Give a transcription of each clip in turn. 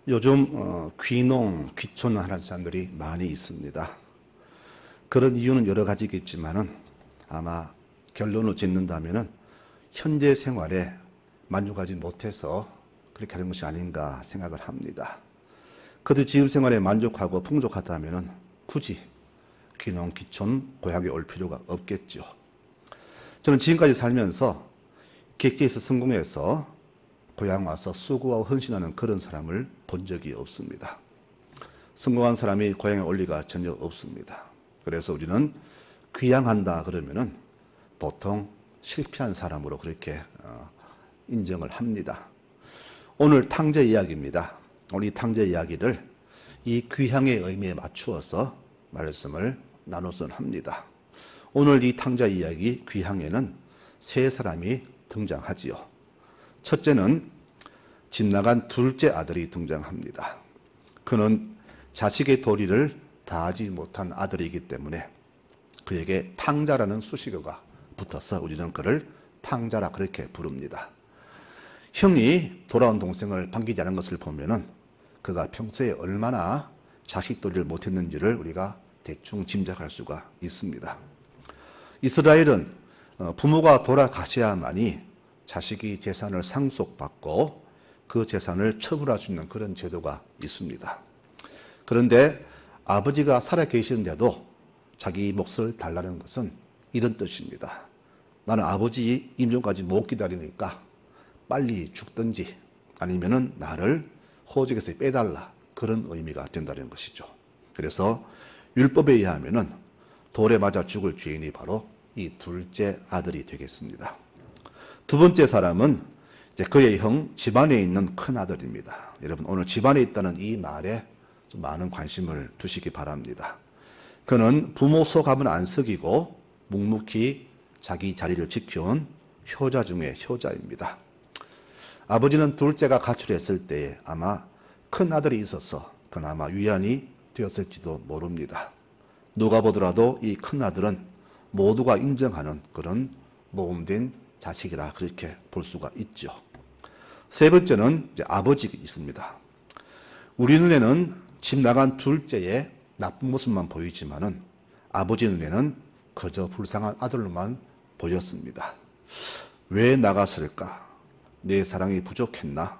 요즘 귀농, 귀촌을 하는 사람들이 많이 있습니다. 그런 이유는 여러 가지겠지만은 아마 결론을 짓는다면은 현재 생활에 만족하지 못해서 그렇게 하는 것이 아닌가 생각을 합니다. 그들 지금 생활에 만족하고 풍족하다면은 굳이 귀농, 귀촌, 고향에 올 필요가 없겠죠. 저는 지금까지 살면서 객지에서 성공해서 고향 와서 수고하고 헌신하는 그런 사람을 본 적이 없습니다. 성공한 사람이 고향에 올 리가 전혀 없습니다. 그래서 우리는 귀향한다 그러면은 보통 실패한 사람으로 그렇게 인정을 합니다. 오늘 탕제 이야기입니다. 오늘 이 탕제 이야기를 이 귀향의 의미에 맞추어서 말씀을 나눠서 합니다. 오늘 이 탕자 이야기 귀향에는 세 사람이 등장하지요. 첫째는 집 나간 둘째 아들이 등장합니다. 그는 자식의 도리를 다하지 못한 아들이기 때문에 그에게 탕자라는 수식어가 붙어서 우리는 그를 탕자라 그렇게 부릅니다. 형이 돌아온 동생을 반기지 않은 것을 보면은 그가 평소에 얼마나 자식 도리를 못했는지를 우리가 대충 짐작할 수가 있습니다. 이스라엘은 부모가 돌아가셔야만이 자식이 재산을 상속받고 그 재산을 처분할 수 있는 그런 제도가 있습니다. 그런데 아버지가 살아계시는데도 자기 몫을 달라는 것은 이런 뜻입니다. 나는 아버지 임종까지 못 기다리니까 빨리 죽든지 아니면은 나를 호적에서 빼달라, 그런 의미가 된다는 것이죠. 그래서 율법에 의하면은 돌에 맞아 죽을 죄인이 바로 이 둘째 아들이 되겠습니다. 두 번째 사람은 이제 그의 형 집안에 있는 큰 아들입니다. 여러분, 오늘 집안에 있다는 이 말에 좀 많은 관심을 두시기 바랍니다. 그는 부모 속함은 안 속이고 묵묵히 자기 자리를 지켜온 효자 중에 효자입니다. 아버지는 둘째가 가출했을 때에 아마 큰 아들이 있어서 그나마 위안이 되었을지도 모릅니다. 누가 보더라도 이 큰 아들은 모두가 인정하는 그런 모범된 자식이라 그렇게 볼 수가 있죠. 세 번째는 이제 아버지가 있습니다. 우리 눈에는 집 나간 둘째의 나쁜 모습만 보이지만은 아버지 눈에는 그저 불쌍한 아들로만 보였습니다. 왜 나갔을까? 내 사랑이 부족했나?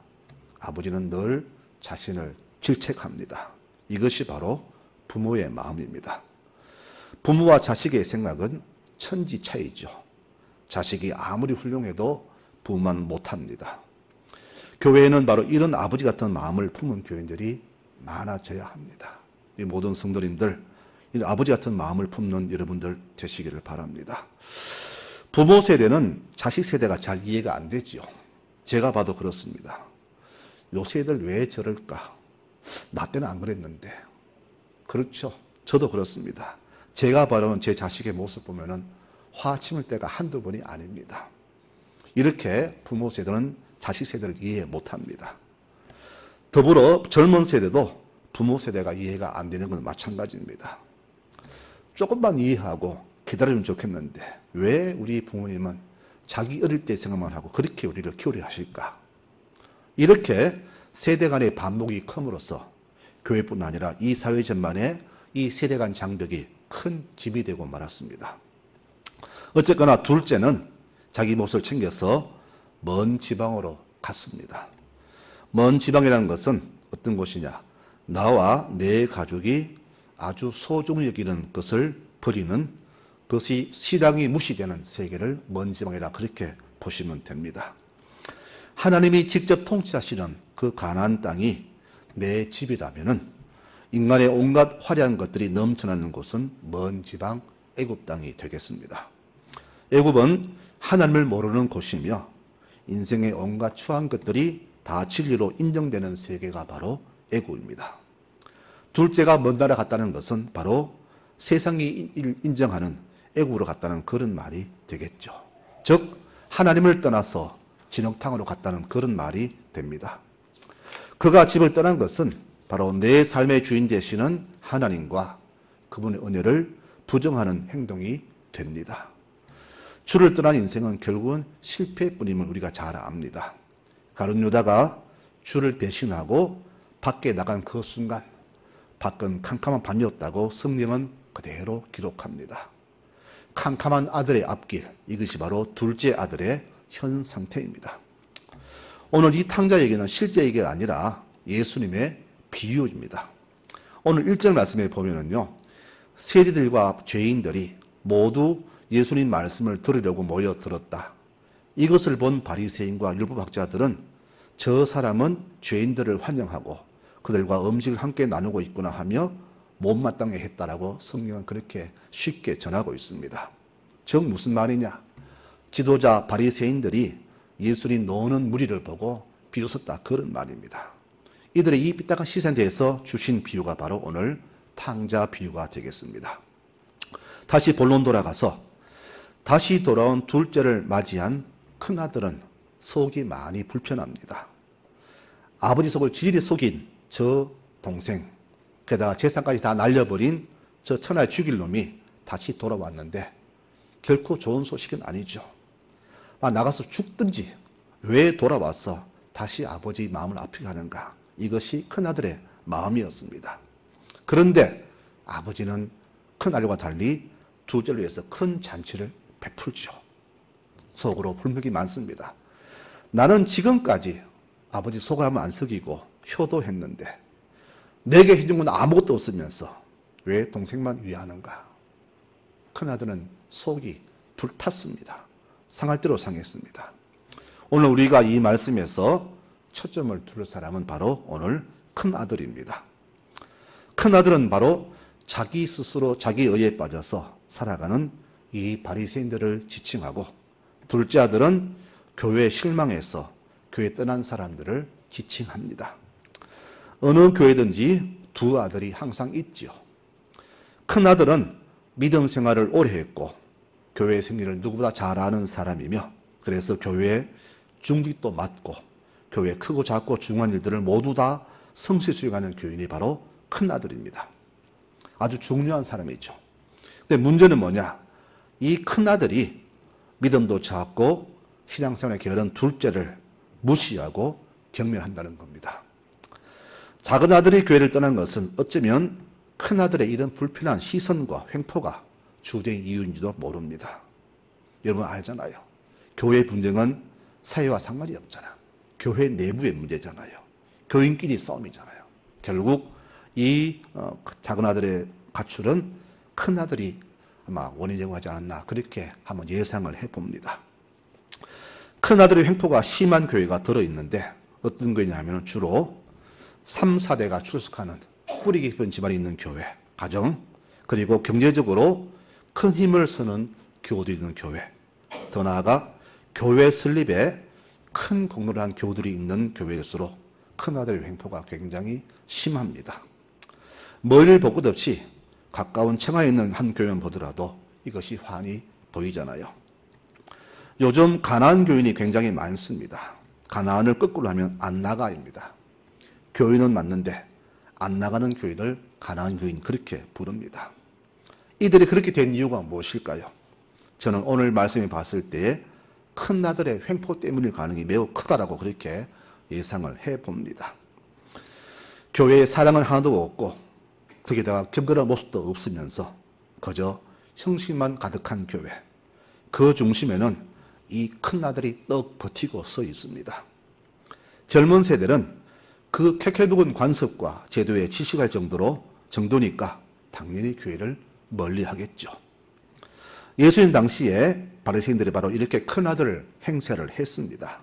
아버지는 늘 자신을 질책합니다. 이것이 바로 부모의 마음입니다. 부모와 자식의 생각은 천지 차이죠. 자식이 아무리 훌륭해도 부모만 못합니다. 교회에는 바로 이런 아버지 같은 마음을 품은 교인들이 많아져야 합니다. 이 모든 성도님들, 이 아버지 같은 마음을 품는 여러분들 되시기를 바랍니다. 부모 세대는 자식 세대가 잘 이해가 안 되지요. 제가 봐도 그렇습니다. 요새 애들 왜 저럴까? 나 때는 안 그랬는데. 그렇죠. 저도 그렇습니다. 제가 바라본 제 자식의 모습 보면은 화 치밀 때가 한두 번이 아닙니다. 이렇게 부모 세대는 자식 세대를 이해 못합니다. 더불어 젊은 세대도 부모 세대가 이해가 안 되는 건 마찬가지입니다. 조금만 이해하고 기다리면 좋겠는데 왜 우리 부모님은 자기 어릴 때 생각만 하고 그렇게 우리를 키우려 하실까? 이렇게 세대 간의 반목이 큼으로써 교회뿐 아니라 이 사회 전반에 이 세대 간 장벽이 큰 짐이 되고 말았습니다. 어쨌거나 둘째는 자기 몫을 챙겨서 먼 지방으로 갔습니다. 먼 지방이라는 것은 어떤 곳이냐? 나와 내 가족이 아주 소중히 여기는 것을 버리는, 그것이 신앙이 무시되는 세계를 먼 지방이라 그렇게 보시면 됩니다. 하나님이 직접 통치하시는 그 가나안 땅이 내 집이라면은 인간의 온갖 화려한 것들이 넘쳐나는 곳은 먼 지방 애굽 땅이 되겠습니다. 애굽은 하나님을 모르는 곳이며 인생의 온갖 추한 것들이 다 진리로 인정되는 세계가 바로 애굽입니다. 둘째가 먼 나라 갔다는 것은 바로 세상이 인정하는 애굽으로 갔다는 그런 말이 되겠죠. 즉 하나님을 떠나서 진흙탕으로 갔다는 그런 말이 됩니다. 그가 집을 떠난 것은 바로 내 삶의 주인 되시는 하나님과 그분의 은혜를 부정하는 행동이 됩니다. 주를 떠난 인생은 결국은 실패뿐임을 우리가 잘 압니다. 가룟 유다가 주를 배신하고 밖에 나간 그 순간 밖은 캄캄한 밤이었다고 성경은 그대로 기록합니다. 캄캄한 아들의 앞길, 이것이 바로 둘째 아들의 현 상태입니다. 오늘 이 탕자 얘기는 실제 얘기가 아니라 예수님의 비유입니다. 오늘 1절 말씀에 보면은요, 세리들과 죄인들이 모두 예수님 말씀을 들으려고 모여들었다. 이것을 본 바리새인과 율법학자들은 저 사람은 죄인들을 환영하고 그들과 음식을 함께 나누고 있구나 하며 못마땅해 했다라고 성경은 그렇게 쉽게 전하고 있습니다. 즉 무슨 말이냐? 지도자 바리새인들이 예수님 노는 무리를 보고 비웃었다, 그런 말입니다. 이들의 이 삐딱한 시선에 대해서 주신 비유가 바로 오늘 탕자 비유가 되겠습니다. 다시 본론 돌아가서 다시 돌아온 둘째를 맞이한 큰아들은 속이 많이 불편합니다. 아버지 속을 지리리 속인 저 동생, 게다가 재산까지 다 날려버린 저 천하의 죽일 놈이 다시 돌아왔는데 결코 좋은 소식은 아니죠. 나가서 죽든지 왜 돌아와서 다시 아버지 마음을 아프게 하는가, 이것이 큰아들의 마음이었습니다. 그런데 아버지는 큰아들과 달리 둘째를 위해서 큰 잔치를 베풀죠. 속으로 불명이 많습니다. 나는 지금까지 아버지 속을 한번 안 썩이고 효도했는데 내게 해준 건 아무것도 없으면서 왜 동생만 위하는가? 큰아들은 속이 불탔습니다. 상할 대로 상했습니다. 오늘 우리가 이 말씀에서 초점을 둘 사람은 바로 오늘 큰아들입니다. 큰아들은 바로 자기 스스로 자기 의에 빠져서 살아가는 이 바리새인들을 지칭하고, 둘째 아들은 교회에 실망해서 교회 떠난 사람들을 지칭합니다. 어느 교회든지 두 아들이 항상 있지요. 큰아들은 믿음 생활을 오래 했고 교회 생리를 누구보다 잘 아는 사람이며, 그래서 교회에 중직도 맡고 교회 크고 작고 중요한 일들을 모두 다 성실히 수행하는 교인이 바로 큰아들입니다. 아주 중요한 사람이죠. 근데 문제는 뭐냐? 이 큰아들이 믿음도 작고 신앙생활에 게으른 둘째를 무시하고 경멸한다는 겁니다. 작은 아들이 교회를 떠난 것은 어쩌면 큰아들의 이런 불편한 시선과 횡포가 주된 이유인지도 모릅니다. 여러분 알잖아요. 교회 분쟁은 사회와 상관이 없잖아. 교회 내부의 문제잖아요. 교인끼리 싸움이잖아요. 결국 이 작은 아들의 가출은 큰아들이 아마 원인 제공하지 않았나, 그렇게 한번 예상을 해봅니다. 큰아들의 횡포가 심한 교회가 들어있는데 어떤 교회냐면 주로 3, 4대가 출석하는 뿌리 깊은 집안이 있는 교회, 가정, 그리고 경제적으로 큰 힘을 쓰는 교우들이 있는 교회, 더 나아가 교회 설립에 큰 공로를 한 교우들이 있는 교회일수록 큰아들의 횡포가 굉장히 심합니다. 멀리 볼 것 없이 가까운 청하에 있는 한 교회만 보더라도 이것이 환히 보이잖아요. 요즘 가나안 교인이 굉장히 많습니다. 가나안을 거꾸로 하면 안 나가입니다. 교인은 맞는데 안 나가는 교인을 가나안 교인, 그렇게 부릅니다. 이들이 그렇게 된 이유가 무엇일까요? 저는 오늘 말씀을 봤을 때에 큰아들의 횡포 때문일 가능성이 매우 크다라고 그렇게 예상을 해봅니다. 교회에 사랑은 하나도 없고 거기다가 경건한 모습도 없으면서 그저 형식만 가득한 교회, 그 중심에는 이 큰아들이 떡 버티고 서 있습니다. 젊은 세대는 그 켜켜묵은 관습과 제도에 지식할 정도니까 당연히 교회를 멀리 하겠죠. 예수님 당시에 바리새인들이 바로 이렇게 큰아들 행세를 했습니다.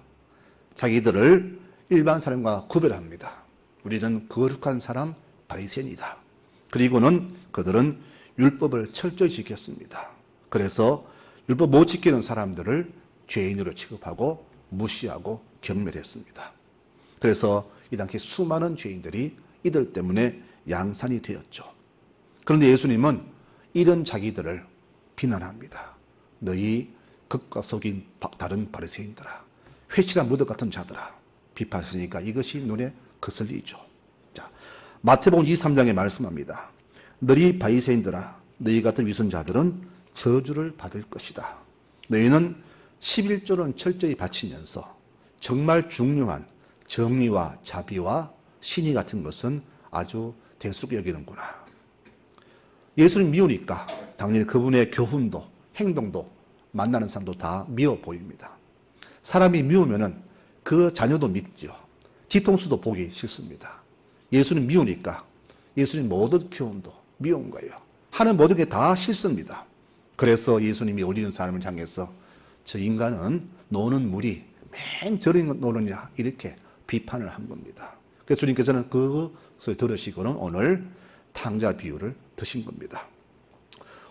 자기들을 일반 사람과 구별합니다. 우리는 거룩한 사람 바리새인이다. 그리고는 그들은 율법을 철저히 지켰습니다. 그래서 율법 못 지키는 사람들을 죄인으로 취급하고 무시하고 경멸했습니다. 그래서 이 당시 수많은 죄인들이 이들 때문에 양산이 되었죠. 그런데 예수님은 이런 자기들을 비난합니다. 너희 겉과 속인 다른 바리새인들아, 회칠한 무덤 같은 자들아, 비판하시니까 이것이 눈에 거슬리죠. 자, 마태복음 23장에 말씀합니다. 너희 바리새인들아, 너희 같은 위선자들은 저주를 받을 것이다. 너희는 11조는 철저히 바치면서 정말 중요한 정의와 자비와 신의 같은 것은 아주 대수롭게 여기는구나. 예수를 미우니까 당연히 그분의 교훈도 행동도 만나는 사람도 다 미워 보입니다. 사람이 미우면은 그 자녀도 밉죠. 뒤통수도 보기 싫습니다. 예수는 미우니까 예수님 모든 교훈도 미운 거예요. 하는 모든 게 다 싫습니다. 그래서 예수님이 어린 사람을 향해서 저 인간은 노는 물이 맨 저리 노느냐 이렇게 비판을 한 겁니다. 그래서 주님께서는 그것을 들으시고는 오늘 탕자 비유를 드신 겁니다.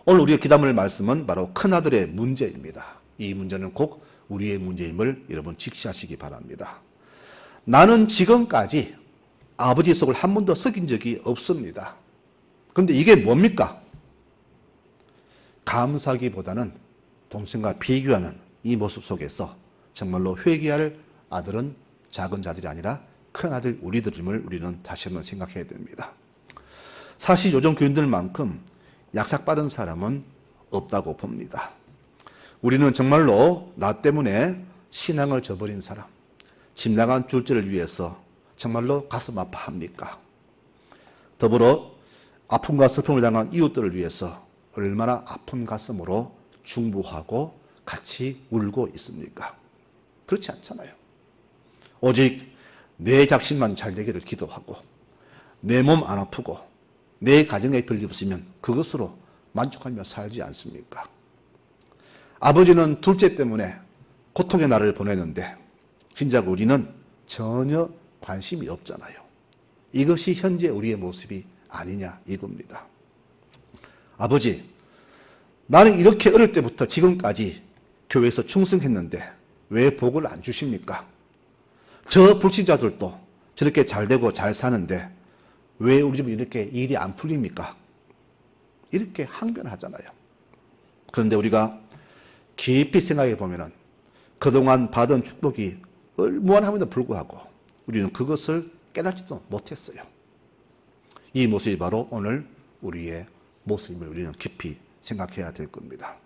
오늘 우리가 기담을 말씀은 바로 큰아들의 문제입니다. 이 문제는 꼭 우리의 문제임을 여러분 직시하시기 바랍니다. 나는 지금까지 아버지 속을 한 번도 썩인 적이 없습니다. 그런데 이게 뭡니까? 감사하기보다는 동생과 비교하는 이 모습 속에서 정말로 회개할 아들은 작은 자들이 아니라 큰 아들 우리들임을 우리는 다시 한번 생각해야 됩니다. 사실 요즘 교인들만큼 약삭 빠른 사람은 없다고 봅니다. 우리는 정말로 나 때문에 신앙을 저버린 사람, 집 나간 둘째를 위해서 정말로 가슴 아파합니까? 더불어 아픔과 슬픔을 당한 이웃들을 위해서 얼마나 아픈 가슴으로 중보하고 같이 울고 있습니까? 그렇지 않잖아요. 오직 내 작심만 잘 되기를 기도하고 내 몸 안 아프고 내 가정에 별일 없으면 그것으로 만족하며 살지 않습니까? 아버지는 둘째 때문에 고통의 날을 보내는데 진작 우리는 전혀 관심이 없잖아요. 이것이 현재 우리의 모습이 아니냐 이겁니다. 아버지, 나는 이렇게 어릴 때부터 지금까지 교회에서 충성했는데 왜 복을 안 주십니까? 저 불신자들도 저렇게 잘 되고 잘 사는데 왜 우리 집은 이렇게 일이 안 풀립니까? 이렇게 항변하잖아요. 그런데 우리가 깊이 생각해 보면은 그동안 받은 축복이 무한함에도 불구하고 우리는 그것을 깨닫지도 못했어요. 이 모습이 바로 오늘 우리의 모습임을 우리는 깊이 생각해야 될 겁니다.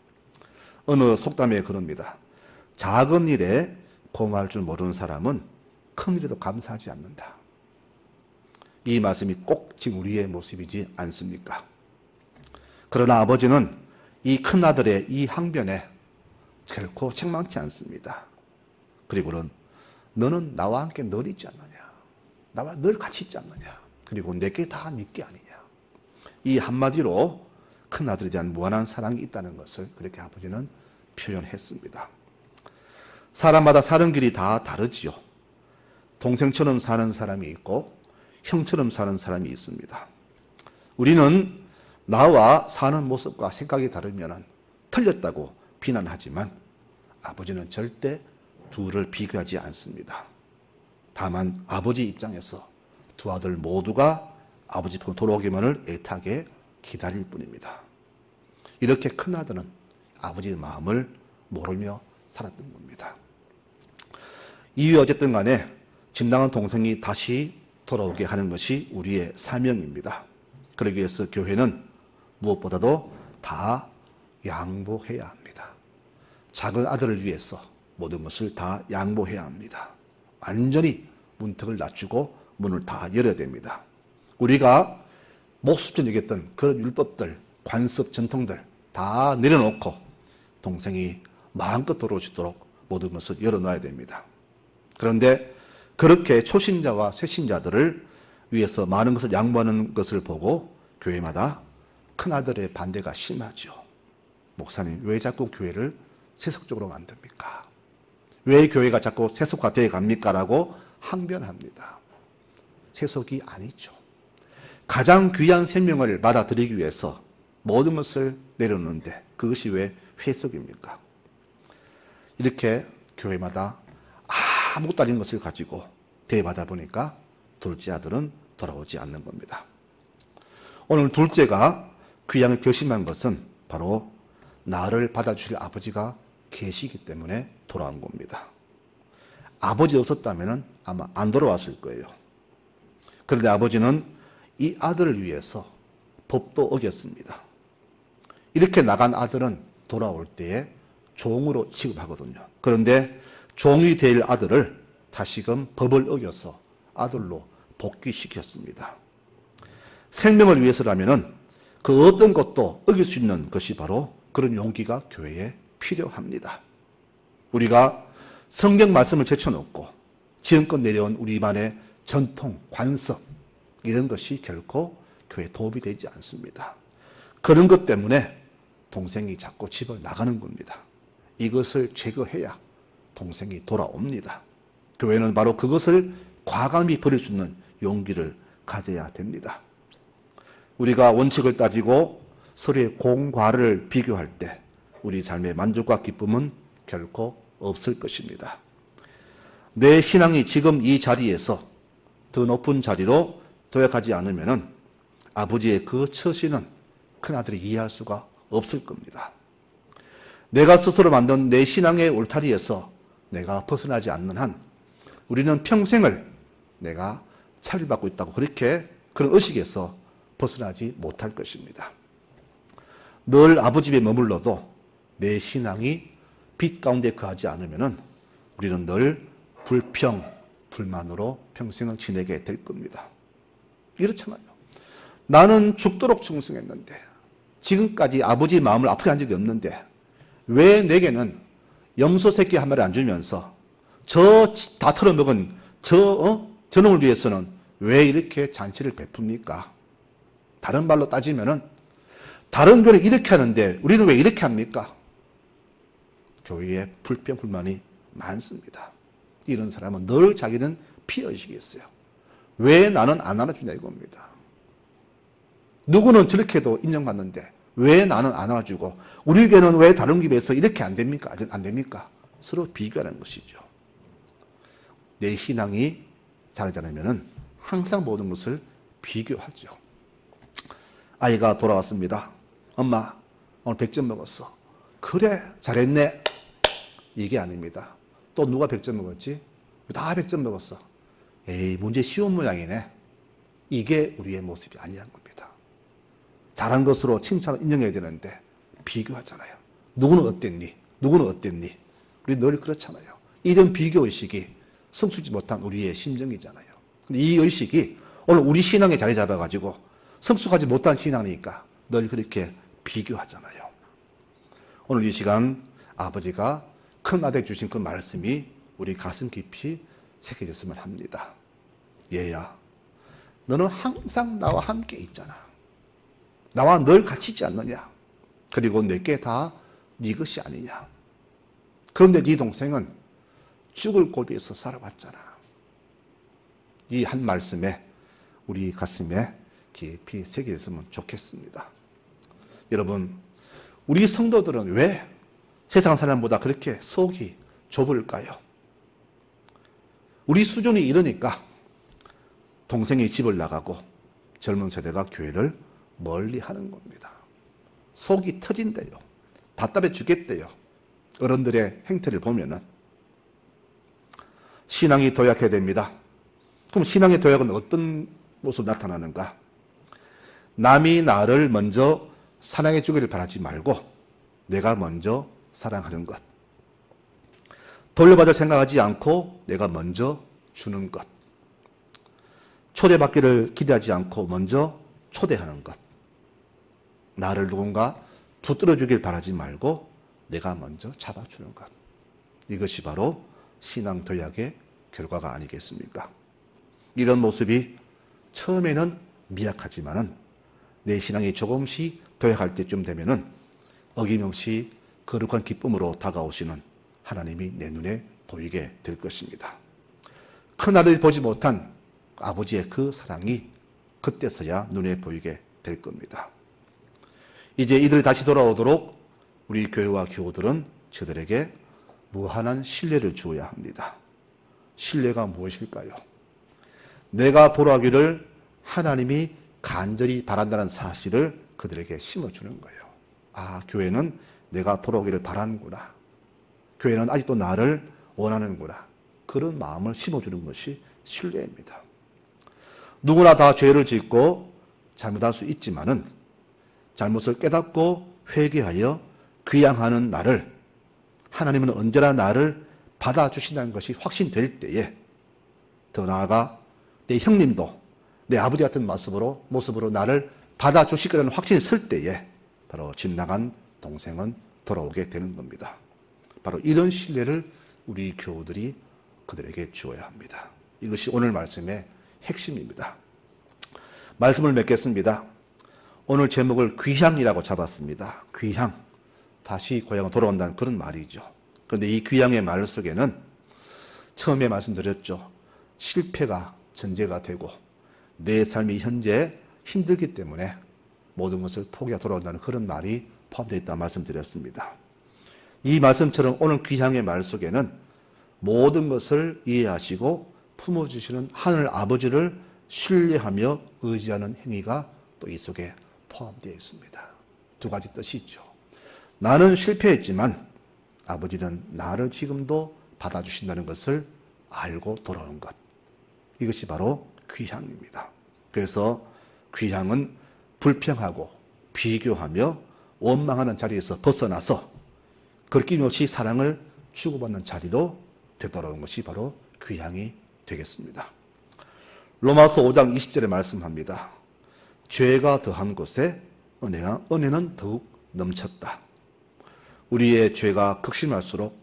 어느 속담에 그럽니다. 작은 일에 고마울 줄 모르는 사람은 큰 일에도 감사하지 않는다. 이 말씀이 꼭 지금 우리의 모습이지 않습니까? 그러나 아버지는 이 큰아들의 이 항변에 결코 책망치 않습니다. 그리고는 너는 나와 함께 늘 있지 않느냐? 나와 늘 같이 있지 않느냐? 그리고 내게 다 네게 아니냐? 이 한마디로 큰아들에 대한 무한한 사랑이 있다는 것을 그렇게 아버지는 표현했습니다. 사람마다 사는 길이 다 다르지요. 동생처럼 사는 사람이 있고 형처럼 사는 사람이 있습니다. 우리는 나와 사는 모습과 생각이 다르면 틀렸다고 비난하지만 아버지는 절대 둘을 비교하지 않습니다. 다만 아버지 입장에서 두 아들 모두가 아버지 품으로 돌아오기만을 애타게 기다릴 뿐입니다. 이렇게 큰아들은 아버지의 마음을 모르며 살았던 겁니다. 이후 어쨌든 간에 집 나간 동생이 다시 돌아오게 하는 것이 우리의 사명입니다. 그러기 위해서 교회는 무엇보다도 다 양보해야 합니다. 작은 아들을 위해서 모든 것을 다 양보해야 합니다. 완전히 문턱을 낮추고 문을 다 열어야 됩니다. 우리가 목수전 얘기했던 그런 율법들, 관습, 전통들 다 내려놓고 동생이 마음껏 돌아올 수 있도록 모든 것을 열어놔야 됩니다. 그런데 그렇게 초신자와 새신자들을 위해서 많은 것을 양보하는 것을 보고 교회마다 큰아들의 반대가 심하죠. 목사님, 왜 자꾸 교회를 세속적으로 만듭니까? 왜 교회가 자꾸 세속화되어 갑니까? 라고 항변합니다. 세속이 아니죠. 가장 귀한 생명을 받아들이기 위해서 모든 것을 내려놓는데 그것이 왜 회속입니까? 이렇게 교회마다 아무것도 아닌 것을 가지고 대받아 보니까 둘째 아들은 돌아오지 않는 겁니다. 오늘 둘째가 귀향을 결심한 것은 바로 나를 받아주실 아버지가 계시기 때문에 돌아온 겁니다. 아버지 없었다면 아마 안 돌아왔을 거예요. 그런데 아버지는 이 아들을 위해서 법도 어겼습니다. 이렇게 나간 아들은 돌아올 때에 종으로 취급하거든요. 그런데 종이 될 아들을 다시금 법을 어겨서 아들로 복귀시켰습니다. 생명을 위해서라면 그 어떤 것도 어길 수 있는 것이 바로 그런 용기가 교회에 필요합니다. 우리가 성경 말씀을 제쳐놓고 지금껏 내려온 우리만의 전통, 관습 이런 것이 결코 교회에 도움이 되지 않습니다. 그런 것 때문에 동생이 자꾸 집을 나가는 겁니다. 이것을 제거해야 동생이 돌아옵니다. 교회는 바로 그것을 과감히 버릴 수 있는 용기를 가져야 됩니다. 우리가 원칙을 따지고 서로의 공과를 비교할 때 우리 삶의 만족과 기쁨은 결코 없을 것입니다. 내 신앙이 지금 이 자리에서 더 높은 자리로 도약하지 않으면 아버지의 그 처신은 큰아들이 이해할 수가 없을 겁니다. 내가 스스로 만든 내 신앙의 울타리에서 내가 벗어나지 않는 한 우리는 평생을 내가 차별받고 있다고 그런 의식에서 벗어나지 못할 것입니다. 늘 아버지 집에 머물러도 내 신앙이 빛 가운데 거하지 않으면 우리는 늘 불평, 불만으로 평생을 지내게 될 겁니다. 이렇잖아요. 나는 죽도록 충성했는데 지금까지 아버지 마음을 아프게 한 적이 없는데 왜 내게는 염소 새끼 한 마리 안 주면서 저 다 털어먹은 저놈을 위해서는 왜 이렇게 잔치를 베풉니까? 다른 말로 따지면은 다른 교회는 이렇게 하는데 우리는 왜 이렇게 합니까? 교회에 불평, 불만이 많습니다. 이런 사람은 늘 자기는 피해의식이 있어요. 왜 나는 안 안아주냐 이겁니다. 누구는 저렇게 해도 인정받는데 왜 나는 안 안아주고 우리 교회는 왜 다른 교회에서 이렇게 안 됩니까? 안 됩니까? 서로 비교하는 것이죠. 내 신앙이 자라지 않으면 항상 모든 것을 비교하죠. 아이가 돌아왔습니다. 엄마 오늘 100점 먹었어. 그래 잘했네. 이게 아닙니다. 또 누가 100점 먹었지? 다 100점 먹었어. 에이 문제 쉬운 모양이네. 이게 우리의 모습이 아니한 겁니다. 잘한 것으로 칭찬을 인정해야 되는데 비교하잖아요. 누구는 어땠니? 누구는 어땠니? 우리 늘 그렇잖아요. 이런 비교의식이 성숙지 못한 우리의 심정이잖아요. 근데 이 의식이 오늘 우리 신앙에 자리 잡아가지고 성숙하지 못한 신앙이니까 늘 그렇게 비교하잖아요. 오늘 이 시간 아버지가 큰 아들 주신 그 말씀이 우리 가슴 깊이 새겨졌으면 합니다. 얘야, 너는 항상 나와 함께 있잖아. 나와 늘 같이 있지 않느냐. 그리고 내게 다 네 것이 아니냐. 그런데 네 동생은 죽을 고비에서 살아왔잖아. 이 한 말씀에 우리 가슴에 깊이 새겨졌으면 좋겠습니다. 여러분, 우리 성도들은 왜 세상 사람보다 그렇게 속이 좁을까요? 우리 수준이 이러니까 동생이 집을 나가고 젊은 세대가 교회를 멀리 하는 겁니다. 속이 터진대요. 답답해 죽겠대요. 어른들의 행태를 보면은. 신앙이 도약해야 됩니다. 그럼 신앙의 도약은 어떤 모습으로 나타나는가? 남이 나를 먼저 사랑해 주기를 바라지 말고 내가 먼저 사랑하는 것. 돌려받을 생각하지 않고 내가 먼저 주는 것. 초대받기를 기대하지 않고 먼저 초대하는 것. 나를 누군가 붙들어 주길 바라지 말고 내가 먼저 잡아주는 것. 이것이 바로 신앙 도약의 결과가 아니겠습니까? 이런 모습이 처음에는 미약하지만은 내 신앙이 조금씩 도약할 때쯤 되면은 어김없이 거룩한 기쁨으로 다가오시는 하나님이 내 눈에 보이게 될 것입니다. 큰아들이 보지 못한 아버지의 그 사랑이 그때서야 눈에 보이게 될 겁니다. 이제 이들이 다시 돌아오도록 우리 교회와 교우들은 저들에게 무한한 신뢰를 주어야 합니다. 신뢰가 무엇일까요? 내가 돌아오기를 하나님이 간절히 바란다는 사실을 그들에게 심어주는 거예요. 아, 교회는 내가 돌아오기를 바라는구나. 교회는 아직도 나를 원하는구나. 그런 마음을 심어주는 것이 신뢰입니다. 누구나 다 죄를 짓고 잘못할 수 있지만은 잘못을 깨닫고 회개하여 귀향하는 나를 하나님은 언제나 나를 받아주신다는 것이 확신될 때에 더 나아가 내 형님도 내 아버지 같은 모습으로 나를 받아주실 거라는 확신이 있을 때에 바로 집 나간 동생은 돌아오게 되는 겁니다. 바로 이런 신뢰를 우리 교우들이 그들에게 주어야 합니다. 이것이 오늘 말씀의 핵심입니다. 말씀을 맺겠습니다. 오늘 제목을 귀향이라고 잡았습니다. 귀향. 다시 고향으로 돌아온다는 그런 말이죠. 그런데 이 귀향의 말 속에는 처음에 말씀드렸죠. 실패가 전제가 되고 내 삶이 현재 힘들기 때문에 모든 것을 포기하고 돌아온다는 그런 말이 포함되어 있다고 말씀드렸습니다. 이 말씀처럼 오늘 귀향의 말 속에는 모든 것을 이해하시고 품어주시는 하늘 아버지를 신뢰하며 의지하는 행위가 또 이 속에 포함되어 있습니다. 두 가지 뜻이 있죠. 나는 실패했지만 아버지는 나를 지금도 받아주신다는 것을 알고 돌아오는 것. 이것이 바로 귀향입니다. 그래서 귀향은 불평하고 비교하며 원망하는 자리에서 벗어나서 거리낌없이 사랑을 주고받는 자리로 되돌아오는 것이 바로 귀향이 되겠습니다. 로마서 5장 20절에 말씀합니다. 죄가 더한 곳에 은혜는 더욱 넘쳤다. 우리의 죄가 극심할수록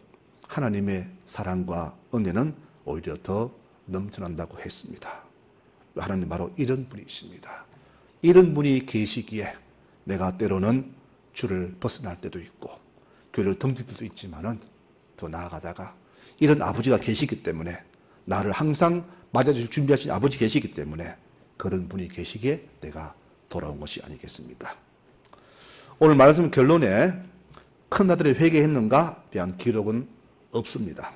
하나님의 사랑과 은혜는 오히려 더 넘쳐난다고 했습니다. 하나님 바로 이런 분이십니다. 이런 분이 계시기에 내가 때로는 주를 벗어날 때도 있고 교회를 덤빌 때도 있지만은 더 나아가다가 이런 아버지가 계시기 때문에 나를 항상 맞아줄 준비하신 아버지 계시기 때문에 그런 분이 계시기에 내가 돌아온 것이 아니겠습니까? 오늘 말씀 결론에 큰아들이 회개했는가 대한 기록은 없습니다.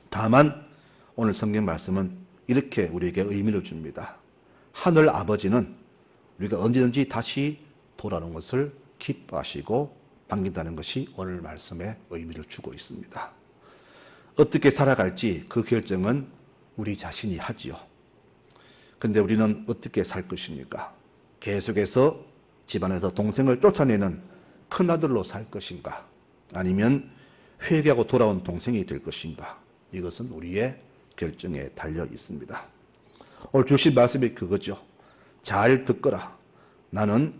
다만 오늘 성경 말씀은 이렇게 우리에게 의미를 줍니다. 하늘 아버지는 우리가 언제든지 다시 돌아오는 것을 기뻐하시고 반긴다는 것이 오늘 말씀에 의미를 주고 있습니다. 어떻게 살아갈지 그 결정은 우리 자신이 하지요. 근데 우리는 어떻게 살 것입니까? 계속해서 집안에서 동생을 쫓아내는 큰아들로 살 것인가? 아니면 회개하고 돌아온 동생이 될 것인가? 이것은 우리의 결정에 달려 있습니다. 오늘 주신 말씀이 그거죠. 잘 듣거라. 나는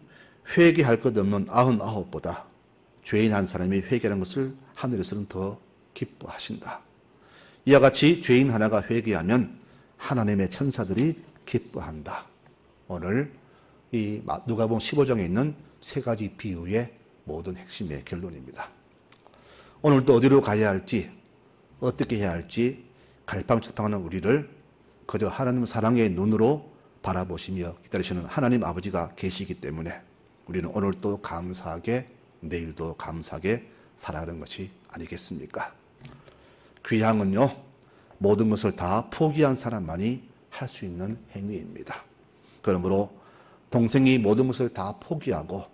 회개할 것 없는 99보다 죄인 한 사람이 회개하는 것을 하늘에서는 더 기뻐하신다. 이와 같이 죄인 하나가 회개하면 하나님의 천사들이 기뻐한다. 오늘 이 누가복음 15장에 있는 세 가지 비유의 모든 핵심의 결론입니다. 오늘 또 어디로 가야 할지 어떻게 해야 할지 갈팡질팡하는 우리를 그저 하나님 사랑의 눈으로 바라보시며 기다리시는 하나님 아버지가 계시기 때문에 우리는 오늘도 감사하게 내일도 감사하게 살아가는 것이 아니겠습니까? 귀향은요, 모든 것을 다 포기한 사람만이 할 수 있는 행위입니다. 그러므로 동생이 모든 것을 다 포기하고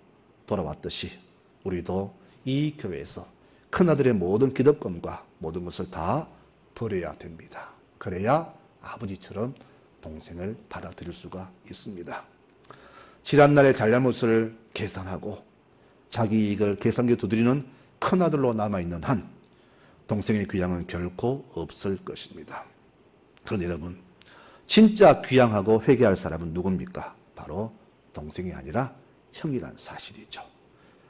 돌아왔듯이 우리도 이 교회에서 큰아들의 모든 기득권과 모든 것을 다 버려야 됩니다. 그래야 아버지처럼 동생을 받아들일 수가 있습니다. 지난날의 잘잘못을 계산하고 자기 이익을 계산기 두드리는 큰아들로 남아있는 한 동생의 귀향은 결코 없을 것입니다. 그런데 여러분, 진짜 귀향하고 회개할 사람은 누굽니까? 바로 동생이 아니라 형이란 사실이죠.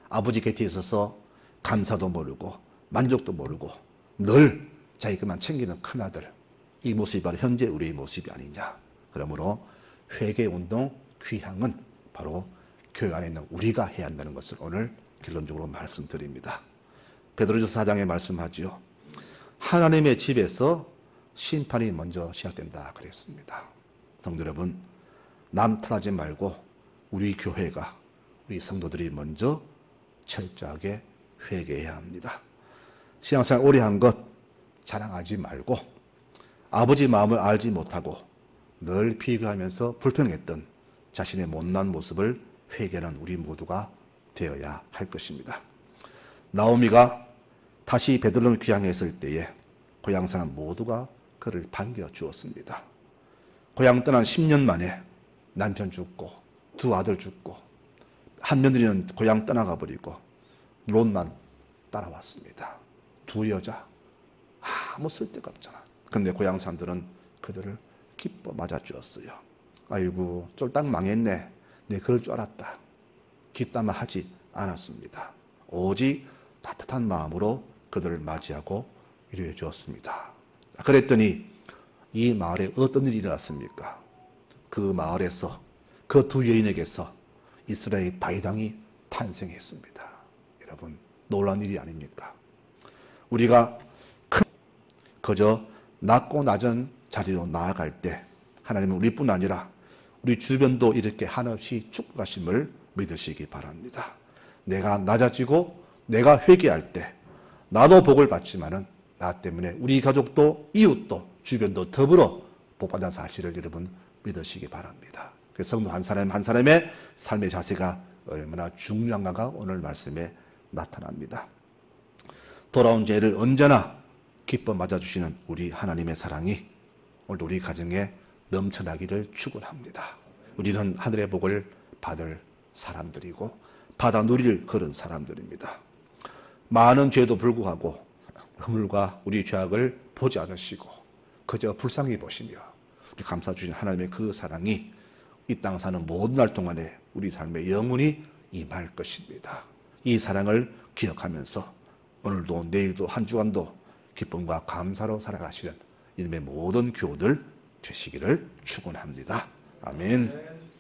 아버지 곁에 있어서 감사도 모르고 만족도 모르고 늘 자기 것만 챙기는 큰아들, 이 모습이 바로 현재 우리의 모습이 아니냐. 그러므로 회개운동, 귀향은 바로 교회 안에 있는 우리가 해야 한다는 것을 오늘 결론적으로 말씀드립니다. 베드로전서 4장에 말씀하지요. 하나님의 집에서 심판이 먼저 시작된다 그랬습니다. 성도 여러분, 남 탓하지 말고 우리 교회가, 우리 성도들이 먼저 철저하게 회개해야 합니다. 신앙생활 오래 한 것 자랑하지 말고 아버지 마음을 알지 못하고 늘 비교하면서 불평했던 자신의 못난 모습을 회개하는 우리 모두가 되어야 할 것입니다. 나오미가 다시 베들레헴을 귀향했을 때에 고향 사람 모두가 그를 반겨주었습니다. 고향 떠난 10년 만에 남편 죽고 두 아들 죽고 한 며느리는 고향 떠나가 버리고 롯만 따라왔습니다. 두 여자 아무 쓸데가 없잖아. 근데 고향 사람들은 그들을 기뻐 맞아주었어요. 아이고 쫄딱 망했네. 내 그럴 줄 알았다. 뒷담화 하지 않았습니다. 오직 따뜻한 마음으로 그들을 맞이하고 위로해 주었습니다. 그랬더니 이 마을에 어떤 일이 일어났습니까? 그 마을에서 그 두 여인에게서 이스라엘 다윗왕이 탄생했습니다. 여러분 놀라운 일이 아닙니까? 우리가 그저 낮고 낮은 자리로 나아갈 때 하나님은 우리뿐 아니라 우리 주변도 이렇게 한없이 축복하심을 믿으시기 바랍니다. 내가 낮아지고 내가 회개할 때 나도 복을 받지만은 나 때문에 우리 가족도 이웃도 주변도 더불어 복받은 사실을 여러분 믿으시기 바랍니다. 그래서 성도 한 사람 한 사람의 삶의 자세가 얼마나 중요한가가 오늘 말씀에 나타납니다. 돌아온 죄를 언제나 기뻐 맞아주시는 우리 하나님의 사랑이 오늘 우리 가정에 넘쳐나기를 축원합니다. 우리는 하늘의 복을 받을 사람들이고 받아 누릴 그런 사람들입니다. 많은 죄도 불구하고 허물과 우리 죄악을 보지 않으시고 그저 불쌍히 보시며 우리 감싸 주신 하나님의 그 사랑이 이 땅 사는 모든 날 동안에 우리 삶에 영원히 임할 것입니다. 이 사랑을 기억하면서 오늘도 내일도 한 주간도 기쁨과 감사로 살아가시는 이놈의 모든 교우들 되시기를 축원합니다. 아멘.